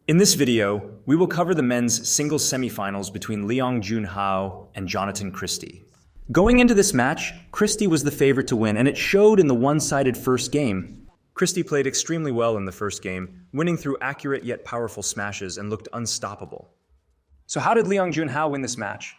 In this video, we will cover the men's singles semifinals between Leong Jun Hao and Jonatan Christie. Going into this match, Christie was the favorite to win, and it showed in the one-sided first game. Christie played extremely well in the first game, winning through accurate yet powerful smashes and looked unstoppable. So how did Leong Jun Hao win this match?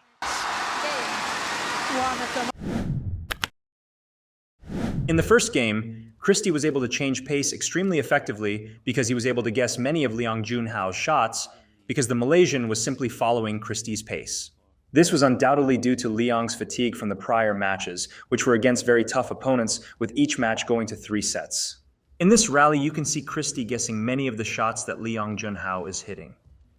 In the first game, Christie was able to change pace extremely effectively because he was able to guess many of Leong Jun Hao's shots because the Malaysian was simply following Christie's pace. This was undoubtedly due to Leong's fatigue from the prior matches, which were against very tough opponents, with each match going to 3 sets. In this rally, you can see Christie guessing many of the shots that Leong Jun Hao is hitting.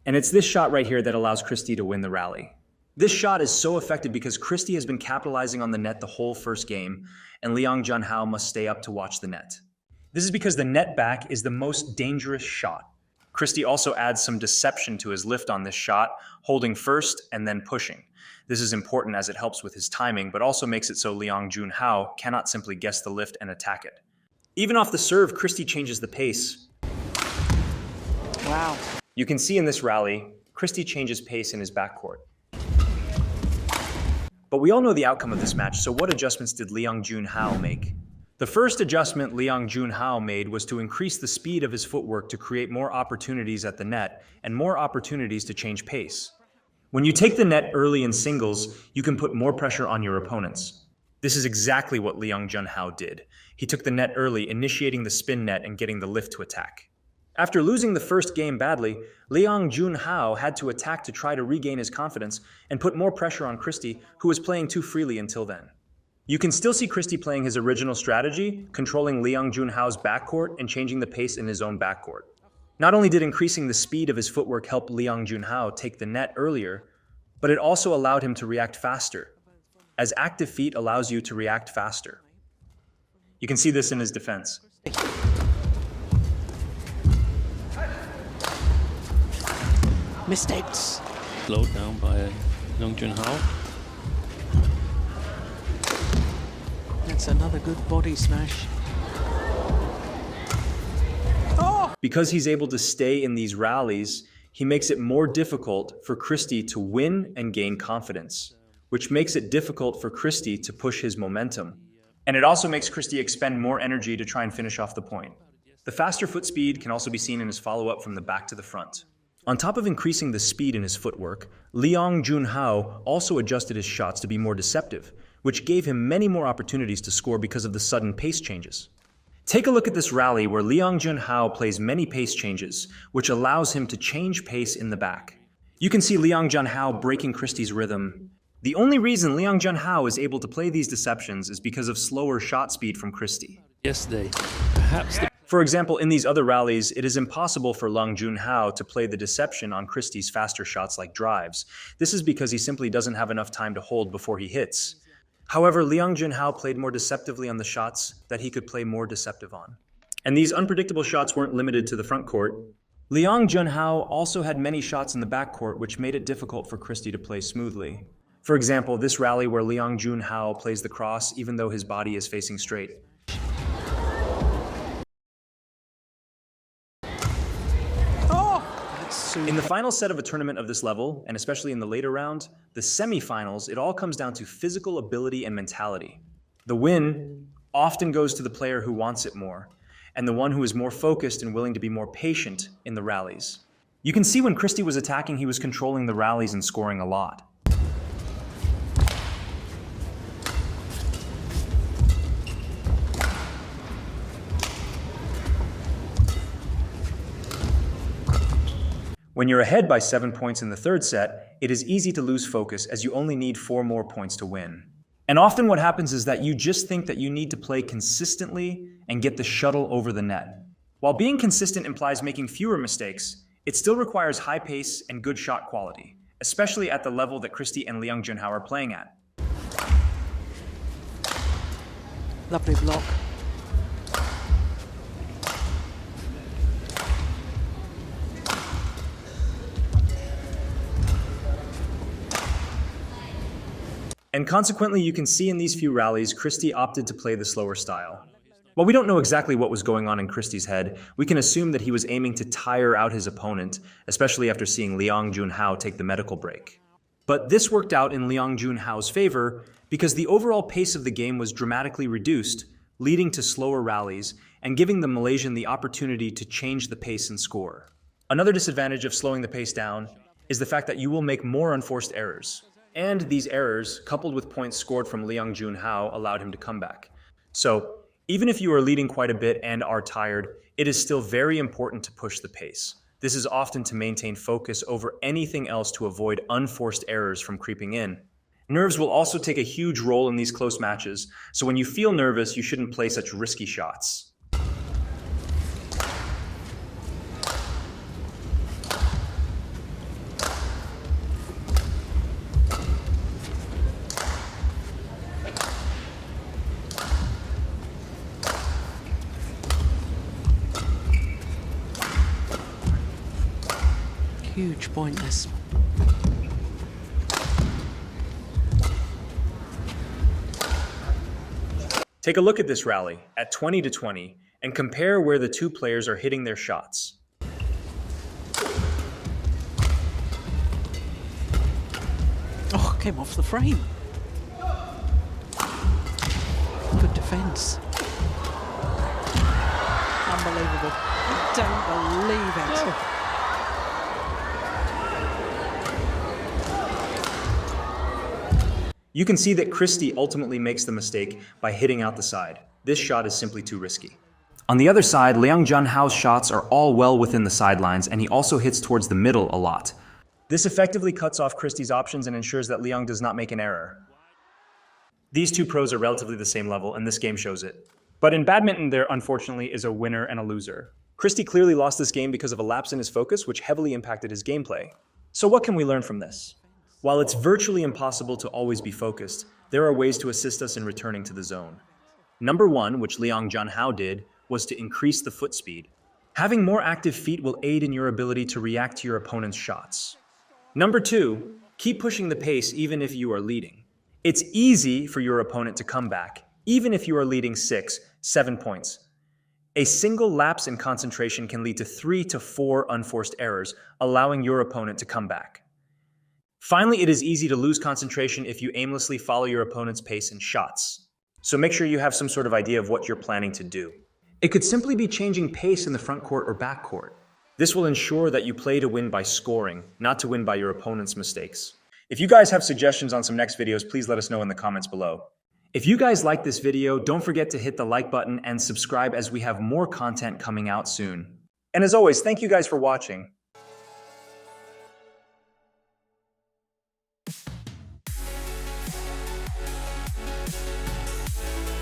And it's this shot right here that allows Christie to win the rally. This shot is so effective because Christie has been capitalizing on the net the whole first game, and Leong Jun Hao must stay up to watch the net. This is because the net back is the most dangerous shot. Christie also adds some deception to his lift on this shot, holding first and then pushing. This is important as it helps with his timing, but also makes it so Leong Jun Hao cannot simply guess the lift and attack it. Even off the serve, Christie changes the pace. Wow. You can see in this rally, Christie changes pace in his backcourt. But we all know the outcome of this match, so what adjustments did Leong Jun Hao make? The first adjustment Leong Jun Hao made was to increase the speed of his footwork to create more opportunities at the net and more opportunities to change pace. When you take the net early in singles, you can put more pressure on your opponents. This is exactly what Leong Jun Hao did. He took the net early, initiating the spin net and getting the lift to attack. After losing the first game badly, Leong Jun Hao had to attack to try to regain his confidence and put more pressure on Christie, who was playing too freely until then. You can still see Christie playing his original strategy, controlling Leong Jun Hao's backcourt and changing the pace in his own backcourt. Not only did increasing the speed of his footwork help Leong Jun Hao take the net earlier, but it also allowed him to react faster, as active feet allows you to react faster. You can see this in his defense. Mistakes. Slowed down by Leong Jun Hao. That's another good body smash. Oh! Because he's able to stay in these rallies, he makes it more difficult for Christie to win and gain confidence, which makes it difficult for Christie to push his momentum. And it also makes Christie expend more energy to try and finish off the point. The faster foot speed can also be seen in his follow-up from the back to the front. On top of increasing the speed in his footwork, Leong Jun Hao also adjusted his shots to be more deceptive, which gave him many more opportunities to score because of the sudden pace changes. Take a look at this rally where Leong Jun Hao plays many pace changes, which allows him to change pace in the back. You can see Leong Jun Hao breaking Christie's rhythm. The only reason Leong Jun Hao is able to play these deceptions is because of slower shot speed from Christie. Yesterday, perhaps the For example, in these other rallies, it is impossible for Leong Jun Hao to play the deception on Christie's faster shots like drives. This is because he simply doesn't have enough time to hold before he hits. However, Leong Jun Hao played more deceptively on the shots that he could play more deceptive on. And these unpredictable shots weren't limited to the front court. Leong Jun Hao also had many shots in the back court, which made it difficult for Christie to play smoothly. For example, this rally where Leong Jun Hao plays the cross even though his body is facing straight. In the final set of a tournament of this level, and especially in the later round, the semifinals, it all comes down to physical ability and mentality. The win often goes to the player who wants it more, and the one who is more focused and willing to be more patient in the rallies. You can see when Christie was attacking, he was controlling the rallies and scoring a lot. When you're ahead by 7 points in the third set, it is easy to lose focus as you only need 4 more points to win. And often what happens is that you just think that you need to play consistently and get the shuttle over the net. While being consistent implies making fewer mistakes, it still requires high pace and good shot quality, especially at the level that Christie and Leong Jun Hao are playing at. Lovely block. And consequently, you can see in these few rallies, Christie opted to play the slower style. While we don't know exactly what was going on in Christie's head, we can assume that he was aiming to tire out his opponent, especially after seeing Leong Jun Hao take the medical break. But this worked out in Leong Jun Hao's favor because the overall pace of the game was dramatically reduced, leading to slower rallies and giving the Malaysian the opportunity to change the pace and score. Another disadvantage of slowing the pace down is the fact that you will make more unforced errors. And these errors, coupled with points scored from Leong Jun Hao, allowed him to come back. So, even if you are leading quite a bit and are tired, it is still very important to push the pace. This is often to maintain focus over anything else to avoid unforced errors from creeping in. Nerves will also take a huge role in these close matches, so when you feel nervous, you shouldn't play such risky shots. Huge pointless. Take a look at this rally at 20-20 and compare where the two players are hitting their shots. Oh, came off the frame. Good defense. Unbelievable. I don't believe it. Oh. You can see that Christie ultimately makes the mistake by hitting out the side. This shot is simply too risky. On the other side, Leong Jun Hao's shots are all well within the sidelines, and he also hits towards the middle a lot. This effectively cuts off Christie's options and ensures that Leong does not make an error. These two pros are relatively the same level, and this game shows it. But in badminton, there unfortunately is a winner and a loser. Christie clearly lost this game because of a lapse in his focus, which heavily impacted his gameplay. So what can we learn from this? While it's virtually impossible to always be focused, there are ways to assist us in returning to the zone. Number one, which Leong Jun Hao did, was to increase the foot speed. Having more active feet will aid in your ability to react to your opponent's shots. Number two, keep pushing the pace even if you are leading. It's easy for your opponent to come back, even if you are leading 6, 7 points. A single lapse in concentration can lead to 3 to 4 unforced errors, allowing your opponent to come back. Finally, it is easy to lose concentration if you aimlessly follow your opponent's pace and shots. So make sure you have some sort of idea of what you're planning to do. It could simply be changing pace in the front court or back court. This will ensure that you play to win by scoring, not to win by your opponent's mistakes. If you guys have suggestions on some next videos, please let us know in the comments below. If you guys like this video, don't forget to hit the like button and subscribe as we have more content coming out soon. And as always, thank you guys for watching.